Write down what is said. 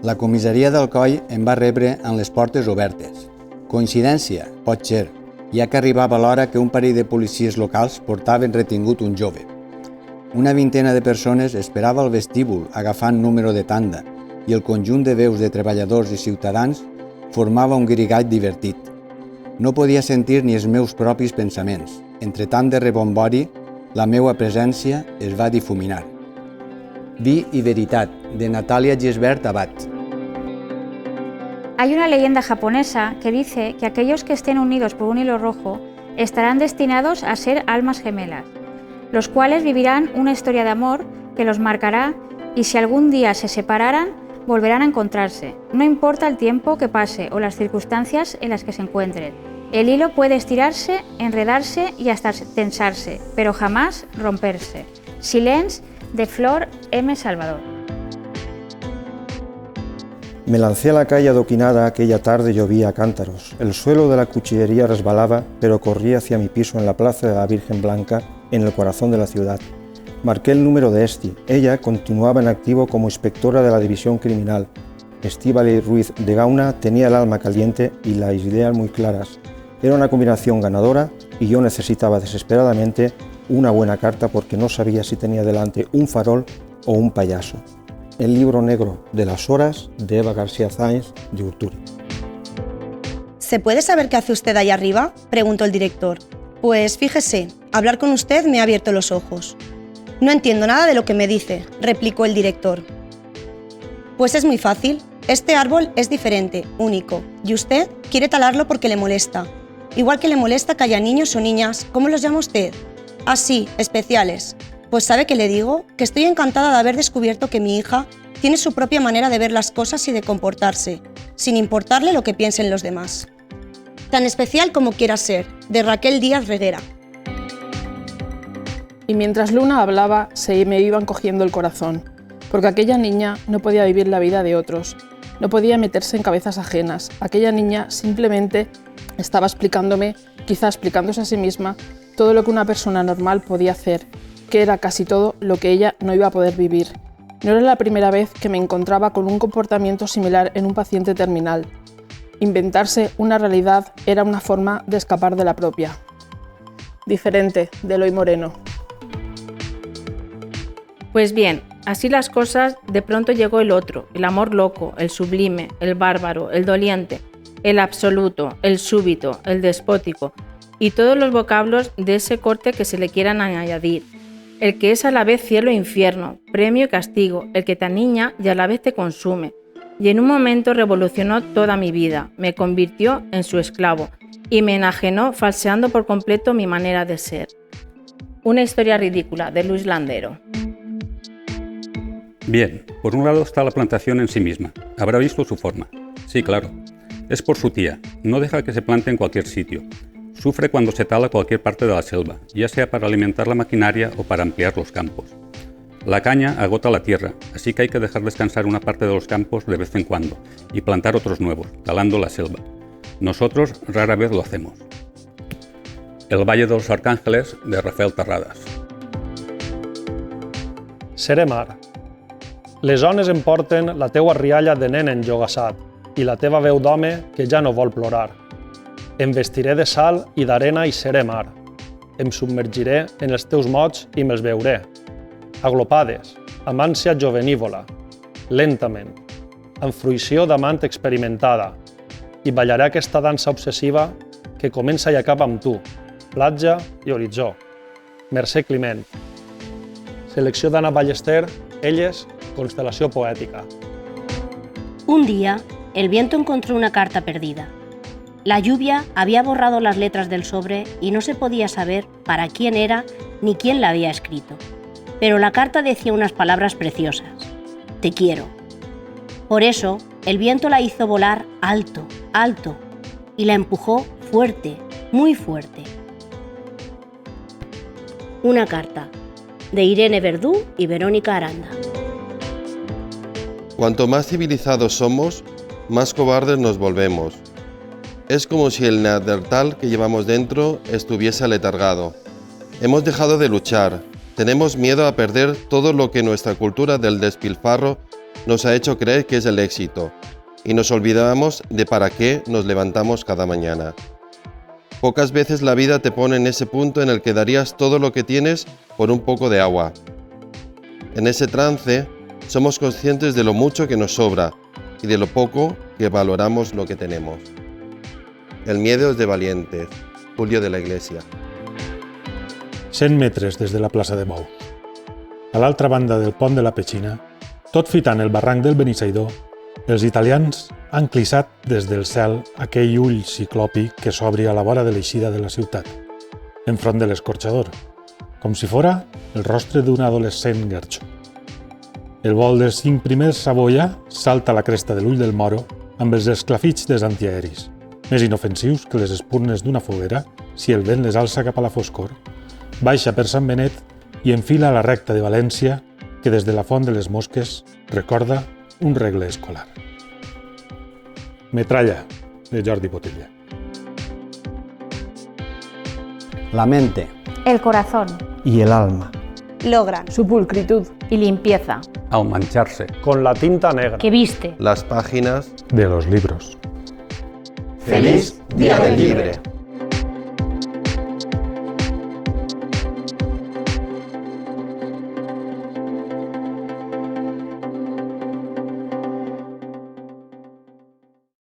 La comissaria d'Alcoi em va rebre amb les portes obertes. Coincidència? Pot ser, ja que arribava l'hora que un parell de policies locals portaven retingut un jove. Una vintena de persones esperava al vestíbul agafant número de tanda i el conjunt de veus de treballadors i ciutadans formava un guirigall divertit. No podia sentir ni els meus propis pensaments. Entre tant de rebombori, la meua presència es va difuminar. Vi y veritat, de Natalia Gisbert Abad. Hay una leyenda japonesa que dice que aquellos que estén unidos por un hilo rojo estarán destinados a ser almas gemelas, los cuales vivirán una historia de amor que los marcará y si algún día se separaran, volverán a encontrarse, no importa el tiempo que pase o las circunstancias en las que se encuentren. El hilo puede estirarse, enredarse y hasta tensarse, pero jamás romperse. Silence, de Flor M. Salvador. Me lancé a la calle adoquinada, aquella tarde llovía a cántaros. El suelo de la cuchillería resbalaba, pero corrí hacia mi piso en la Plaza de la Virgen Blanca, en el corazón de la ciudad. Marqué el número de Esti. Ella continuaba en activo como inspectora de la división criminal. Estíbaliz Ruiz de Gauna tenía el alma caliente y las ideas muy claras. Era una combinación ganadora y yo necesitaba desesperadamente una buena carta porque no sabía si tenía delante un farol o un payaso. El libro negro de las horas de Eva García Sáenz de Urturi. ¿Se puede saber qué hace usted ahí arriba?, preguntó el director. Pues fíjese, hablar con usted me ha abierto los ojos. No entiendo nada de lo que me dice, replicó el director. Pues es muy fácil, este árbol es diferente, único, y usted quiere talarlo porque le molesta. Igual que le molesta que haya niños o niñas, ¿cómo los llama usted? Ah, sí, especiales. Pues ¿sabe qué le digo? Que estoy encantada de haber descubierto que mi hija tiene su propia manera de ver las cosas y de comportarse, sin importarle lo que piensen los demás. Tan especial como quiera ser, de Raquel Díaz Reguera. Y mientras Luna hablaba, se me iba encogiendo el corazón, porque aquella niña no podía vivir la vida de otros, no podía meterse en cabezas ajenas. Aquella niña simplemente estaba explicándome, quizá explicándose a sí misma, todo lo que una persona normal podía hacer, que era casi todo lo que ella no iba a poder vivir. No era la primera vez que me encontraba con un comportamiento similar en un paciente terminal. Inventarse una realidad era una forma de escapar de la propia. Diferente, de Eloy Moreno. Pues bien, así las cosas, de pronto llegó el otro, el amor loco, el sublime, el bárbaro, el doliente, el absoluto, el súbito, el despótico, y todos los vocablos de ese corte que se le quieran añadir. El que es a la vez cielo e infierno, premio y castigo, el que te aniña y a la vez te consume. Y en un momento revolucionó toda mi vida, me convirtió en su esclavo y me enajenó falseando por completo mi manera de ser. Una historia ridícula, de Luis Landero. Bien, por un lado está la plantación en sí misma. Habrá visto su forma. Sí, claro. Es por su tía. No deja que se plante en cualquier sitio. Sufre cuando se tala cualquier parte de la selva, ya sea para alimentar la maquinaria o para ampliar los campos. La caña agota la tierra, así que hay que dejar descansar una parte de los campos de vez en cuando y plantar otros nuevos, talando la selva. Nosotros rara vez lo hacemos. El Valle de los Arcángeles, de Rafael Terradas. Seré mar. Les ones em porten la teua rialla de nen enjogassat i la teva veu d'home que ja no vol plorar. Em vestiré de sal i d'arena i seré mar. Em submergiré en els teus mots i me'ls veuré. Aglopades, amb ànsia jovenívola, lentament, amb fruïció d'amant experimentada, i ballaré aquesta dansa obsessiva que comença i acaba amb tu, platja i horitzó. Mercè Climent. Selecció d'Anna Ballester, Elles, Constelació poètica. Un día, el viento encontró una carta perdida. La lluvia había borrado las letras del sobre y no se podía saber para quién era ni quién la había escrito. Pero la carta decía unas palabras preciosas. Te quiero. Por eso, el viento la hizo volar alto, alto, y la empujó fuerte, muy fuerte. Una carta, de Irene Verdú y Verónica Aranda. Cuanto más civilizados somos, más cobardes nos volvemos. Es como si el neandertal que llevamos dentro estuviese aletargado. Hemos dejado de luchar, tenemos miedo a perder todo lo que nuestra cultura del despilfarro nos ha hecho creer que es el éxito y nos olvidamos de para qué nos levantamos cada mañana. Pocas veces la vida te pone en ese punto en el que darías todo lo que tienes por un poco de agua. En ese trance somos conscientes de lo mucho que nos sobra y de lo poco que valoramos lo que tenemos. El miedo es de valientes. Julio de la Iglesia. 100 metres des de la plaça de Bous. A l'altra banda del pont de la Petxina, tot fitant el barranc del Benissaidó, els italians han clissat des del cel aquell ull ciclopi que s'obri a la vora de l'eixida de la ciutat, enfront de l'escorxador, com si fora el rostre d'un adolescent guerxo. El vol dels 5 primers a boia salta a la cresta de l'ull del Moro amb els esclafits dels antiaeris, més inofensius que les espurnes d'una foguera si el vent les alça cap a la foscor, baixa per Sant Benet i enfila a la recta de València que des de la Font de les Mosques recorda un regle escolar. Metralla, de Jordi Botella. La mente. El corazón. Y el alma. Logran. Su pulcritud. Y limpieza. Al mancharse. Con la tinta negra. Que viste. Las páginas De los libros. ¡Feliz Día del Libre!